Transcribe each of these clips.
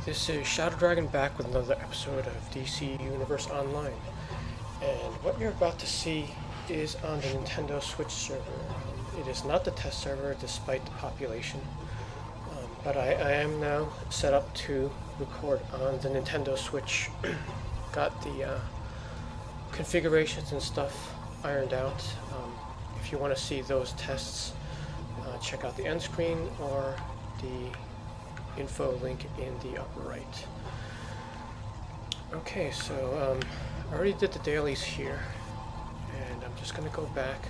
This is Shadow Dragon back with another episode of DC Universe Online. And what you're about to see is on the Nintendo Switch server. It is not the test server despite the population, but I am now set up to record on the Nintendo Switch. Got the configurations and stuff ironed out. If you want to see those tests, check out the end screen or the info link in the upper right. Okay, so I already did the dailies here, and I'm just going to go back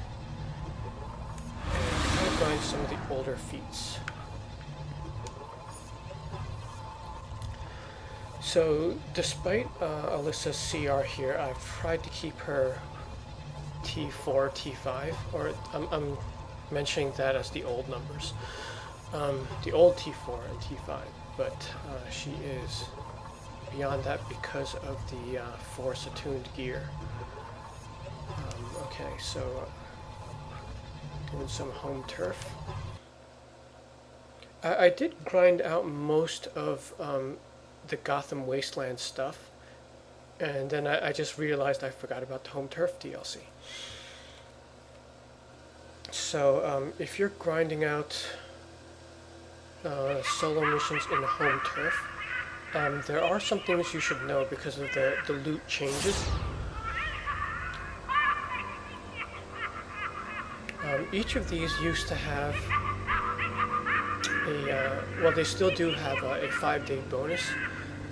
and kind of grind some of the older feats. So despite Alyssa's CR here, I've tried to keep her T4, T5, or I'm mentioning that as the old numbers. The old T4 and T5, but she is beyond that because of the Force attuned gear. Okay, so doing some home turf. I did grind out most of the Gotham Wasteland stuff, and then I just realized I forgot about the home turf DLC. So if you're grinding out solo missions in the home turf, there are some things you should know because of the loot changes. Each of these used to have a, well, they still do have a 5-day bonus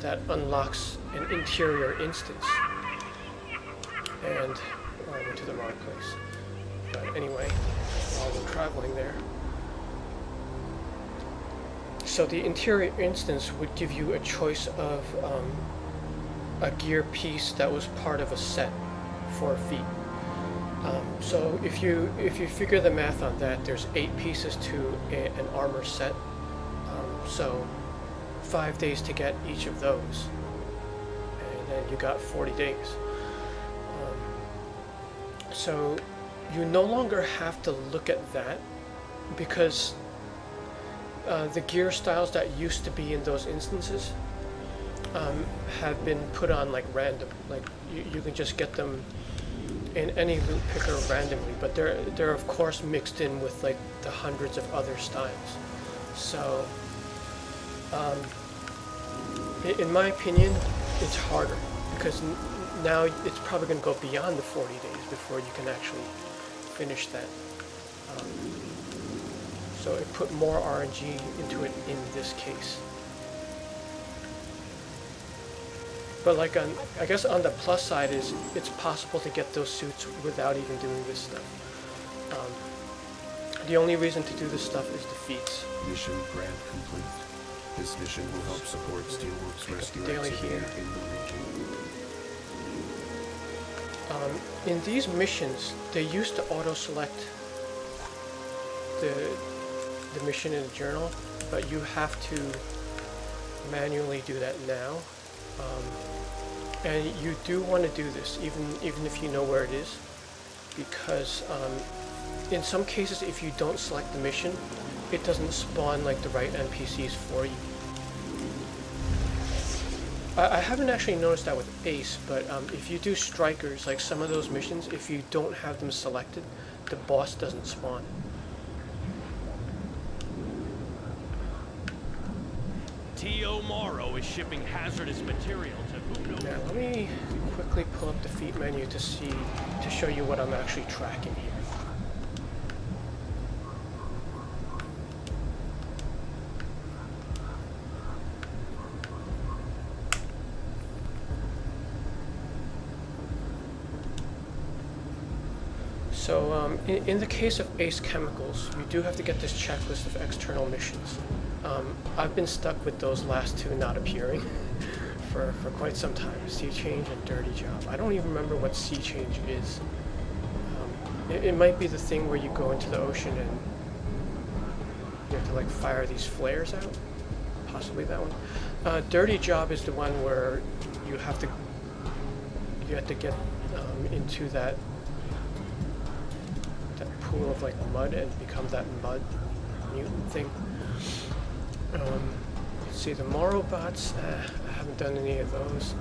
that unlocks an interior instance. And I went to the wrong place. But anyway, while we're traveling there, so the interior instance would give you a choice of a gear piece that was part of a set for a feat. So if you figure the math on that, there's 8 pieces to an armor set. So 5 days to get each of those, and then you got 40 days. So you no longer have to look at that because the gear styles that used to be in those instances have been put on like random. Like you can just get them in any loot picker randomly, but they're of course mixed in with like the hundreds of other styles. So in my opinion, it's harder because now it's probably going to go beyond the 40 days before you can actually finish that. So it put more RNG into it in this case. But like I guess on the plus side is it's possible to get those suits without even doing this stuff. The only reason to do this stuff is the feats. Mission grant complete. This mission will help support Steelworks rescue activity in the region. In these missions, they used to auto-select the mission in the journal, but you have to manually do that now. And you do want to do this, even if you know where it is, because in some cases, if you don't select the mission, it doesn't spawn like the right NPCs for you. I haven't actually noticed that with Ace, but if you do Strikers, like some of those missions, if you don't have them selected, the boss doesn't spawn. T.O. Morrow is shipping hazardous material to who knows. Now let me quickly pull up the feat menu to show you what I'm actually tracking here. So in the case of Ace Chemicals, you do have to get this checklist of external missions. I've been stuck with those last two not appearing for quite some time, Sea Change and Dirty Job. I don't even remember what Sea Change is. It might be the thing where you go into the ocean and you have to like fire these flares out, possibly that one. Dirty Job is the one where you have to get into that pool of like mud and become that mud mutant thing. Let's let's see, the Morrow bots, I haven't done any of those,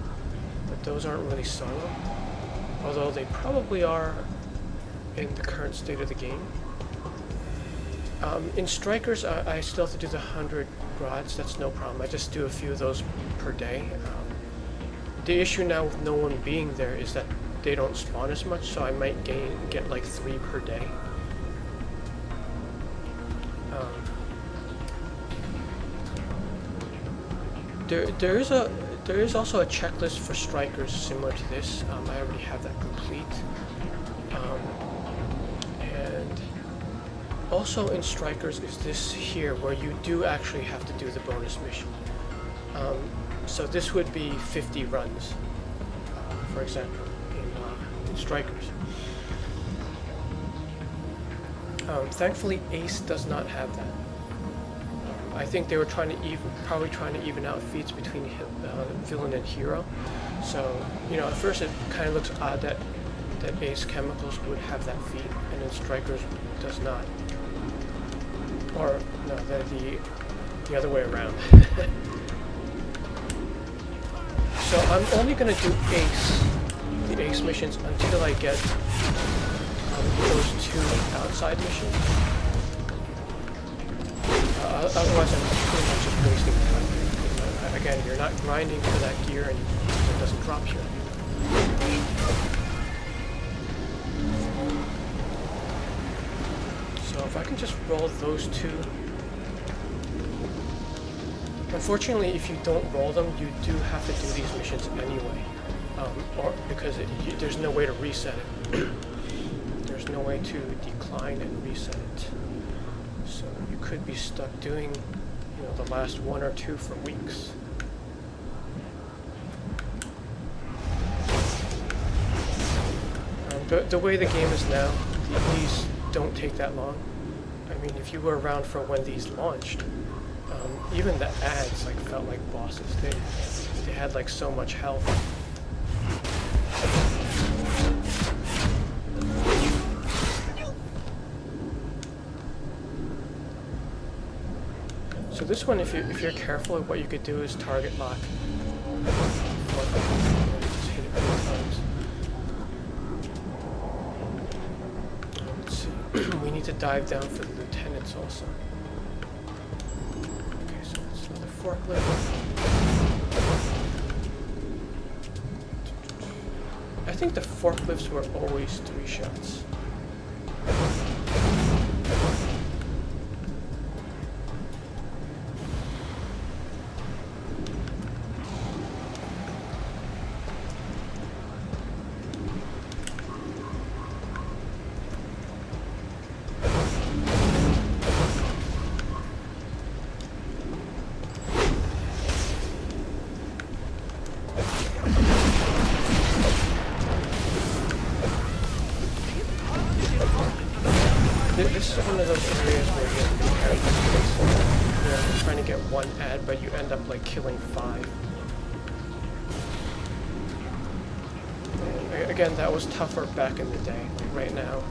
but those aren't really solo, although they probably are in the current state of the game. In Strikers, I still have to do the 100 rods, that's no problem. I just do a few of those per day. The issue now with no one being there is that they don't spawn as much, so I might get like 3 per day. There is also a checklist for Strikers similar to this. I already have that complete. And also in Strikers is this here, where you do actually have to do the bonus mission. So this would be 50 runs, for example, in Strikers. Thankfully, Ace does not have that. I think they were probably trying to even out feats between villain and hero. So, you know, at first it kind of looks odd that Ace Chemicals would have that feat, and then Strikers does not. Or no, the other way around. So I'm only gonna do the Ace missions until I get those 2 outside missions. Otherwise, I'm pretty much just wasting time. Again, you're not grinding for that gear, and it doesn't drop here. So if I can just roll those 2. Unfortunately, if you don't roll them, you do have to do these missions anyway, or because there's no way to reset it. There's no way to decline and reset it. So you could be stuck doing, you know, the last 1 or 2 for weeks. The way the game is now, these don't take that long. I mean, if you were around for when these launched, even the ads like felt like bosses. They had like so much health. So this one, if you're careful, what you could do is target lock. Just hit it 4 times. Let's see. We need to dive down for the lieutenants also. Okay, so it's another forklift. I think the forklifts were always 3 shots. This is one of those areas where you have to be careful. You're trying to get 1 ad, but you end up like killing 5. And again, that was tougher back in the day. Like right now,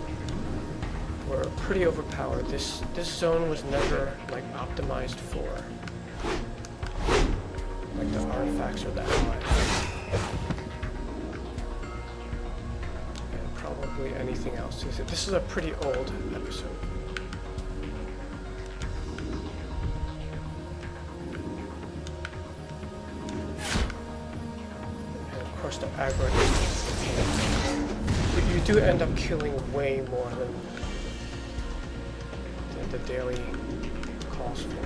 we're pretty overpowered. This zone was never like optimized for like the artifacts or the allies. Probably anything else. This is a pretty old episode. And of course the aggro distance. You do end up killing way more than the daily calls for.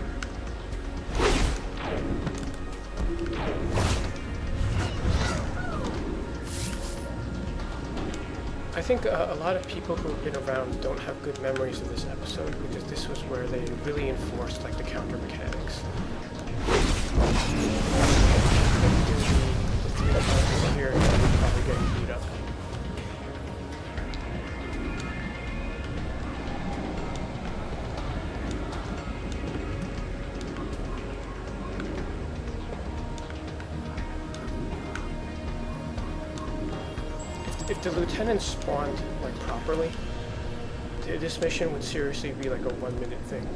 I think a lot of people who have been around don't have good memories of this episode because this was where they really enforced like the counter mechanics. The 3 punches here, you're probably getting beat up. If the lieutenants spawned like properly, this mission would seriously be like a 1-minute thing.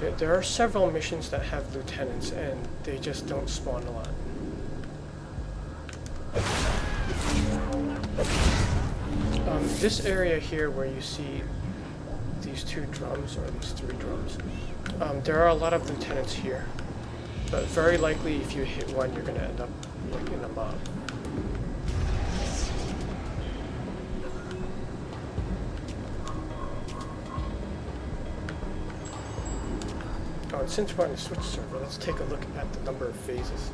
There are several missions that have lieutenants, and they just don't spawn a lot. This area here where you see these 2 drums, or these 3 drums, there are a lot of lieutenants here. But very likely if you hit one, you're going to end up like in a mob. Oh, and since we're on the Switch server, let's take a look at the number of phases.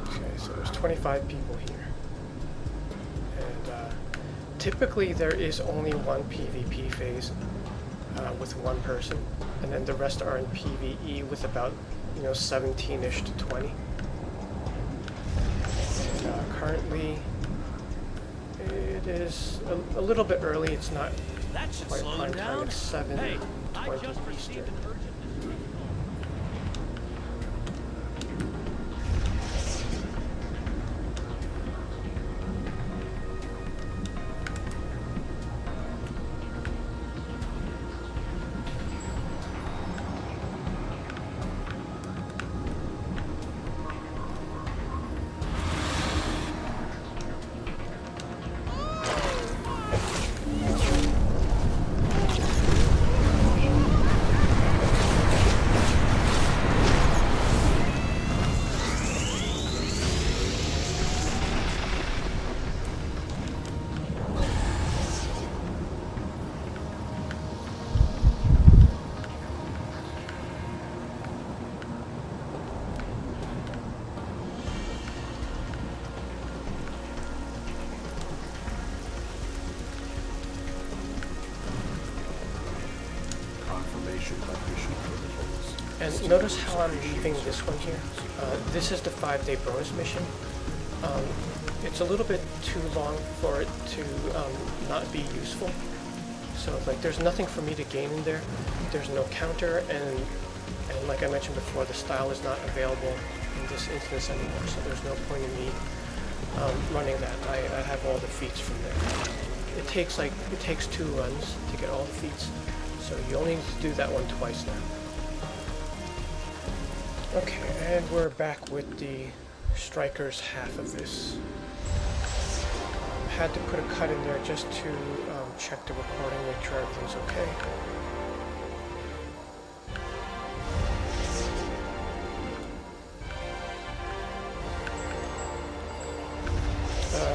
Okay, so there's 25 people here. And typically there is only one PvP phase with 1 person, and then the rest are in PvE with about, 17-ish to 20. And currently it is a little bit early. It's not quite prime time. It's 7:20 Eastern. And notice how I'm leaving this one here. This is the 5-day bonus mission. It's a little bit too long for it to not be useful. So like there's nothing for me to gain in there. There's no counter, and like I mentioned before, the style is not available in this instance anymore, so there's no point in me running that. I have all the feats from there. It takes 2 runs to get all the feats, so you only need to do that one twice now. Okay, and we're back with the Stryker's half of this. Had to put a cut in there just to check the recording, make sure everything's okay.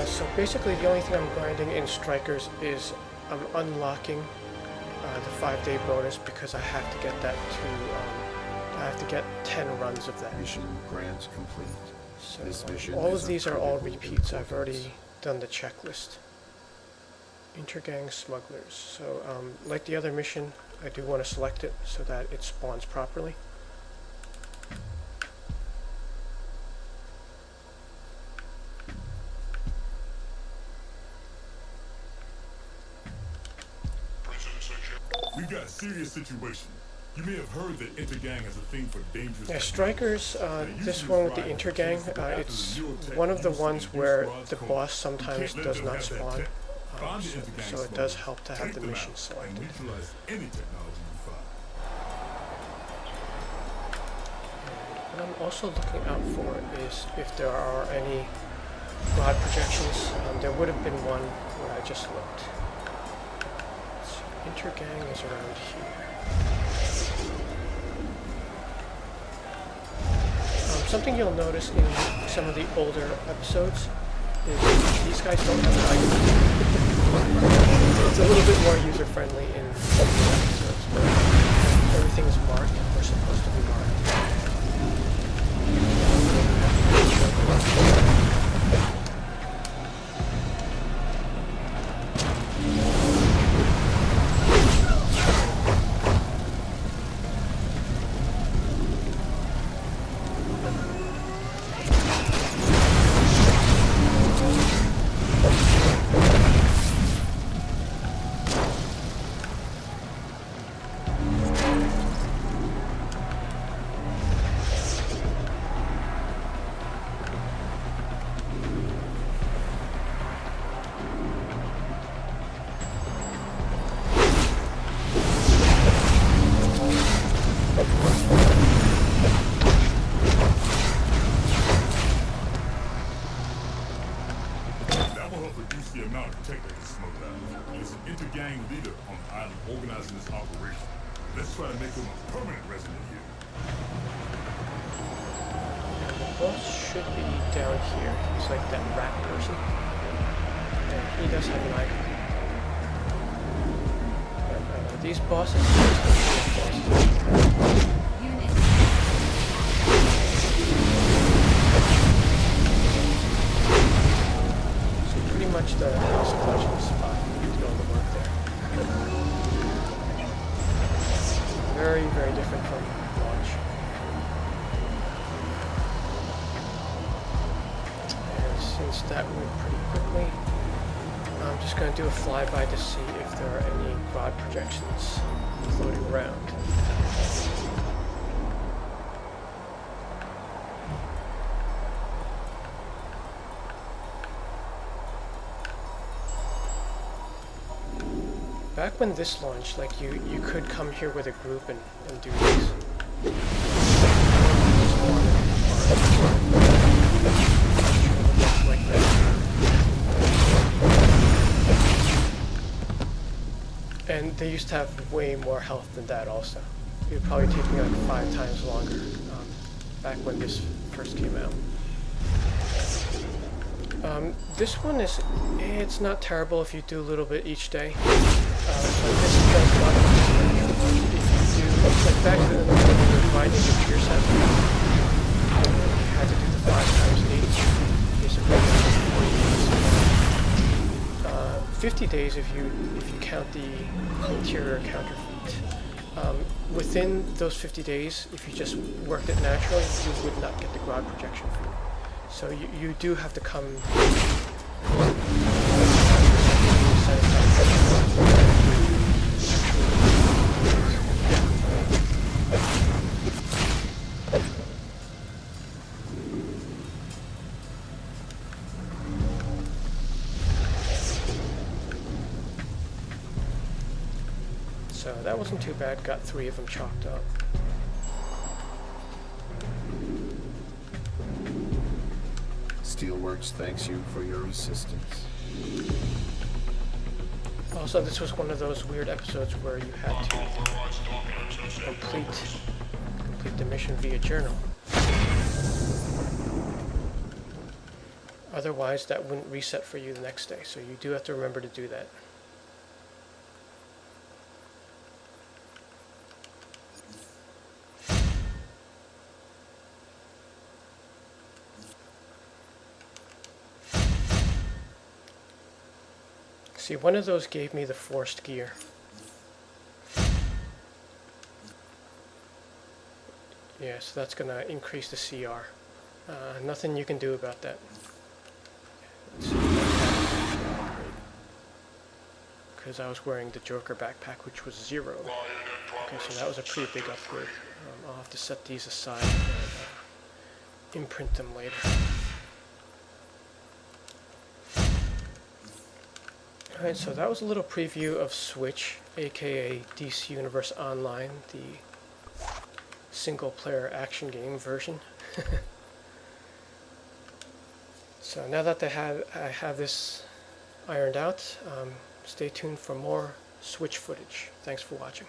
So basically the only thing I'm grinding in Strikers is I'm unlocking the 5-day bonus because I have to get that to, I have to get 10 runs of that. Mission grant complete. So This mission all is of these of are all critical repeats. I've importance. already done the checklist. Intergang smugglers. So like the other mission, I do want to select it so that it spawns properly. We've got a serious situation. You may have heard that Intergang is a thing for dangerous... Yeah, Strikers, this one with the Intergang, it's one of the ones where the boss sometimes does not spawn, so it does help to have the mission selected. What I'm also looking out for is if there are any rod projections. There would have been one where I just looked. So Intergang is around here. Something you'll notice in some of the older episodes is these guys don't have an item. It's a little bit more user-friendly in some of the episodes where everything is marked or supposed to be marked. inter-gang leader on the island organizing this operation. Let's try to make him a permanent resident here. The boss should be down here. He's like that rat person. And he does have an icon. But, these bosses, so pretty much the house collection spot. You do all the work there. Very, very different from launch. And since that went pretty quickly, I'm just going to do a flyby to see if there are any quad projections floating around. Back when this launched, like you could come here with a group and do these. Like that. And they used to have way more health than that also. It would probably take me like 5 times longer back when this first came out. This one it's not terrible if you do a little bit each day. But this does not, if you do, like back then when you were grinding your tier set, you had to do the 5 times 8. Basically, 40 days. 50 days if you count the interior counter feat. Within those 50 days, if you just worked it naturally, you would not get the quad projection feat. So you do have to come. So that wasn't too bad, got 3 of them chalked up. Steelworks thanks you for your assistance. Also, this was one of those weird episodes where you had to complete the mission via journal. Otherwise, that wouldn't reset for you the next day, so you do have to remember to do that. See, one of those gave me the forced gear. Yeah, so that's going to increase the CR. Nothing you can do about that. Because I was wearing the Joker backpack, which was 0. Okay, so that was a pretty big upgrade. I'll have to set these aside and imprint them later. Alright, so that was a little preview of Switch, aka DC Universe Online, the single-player action game version. So now that I have this ironed out, stay tuned for more Switch footage. Thanks for watching.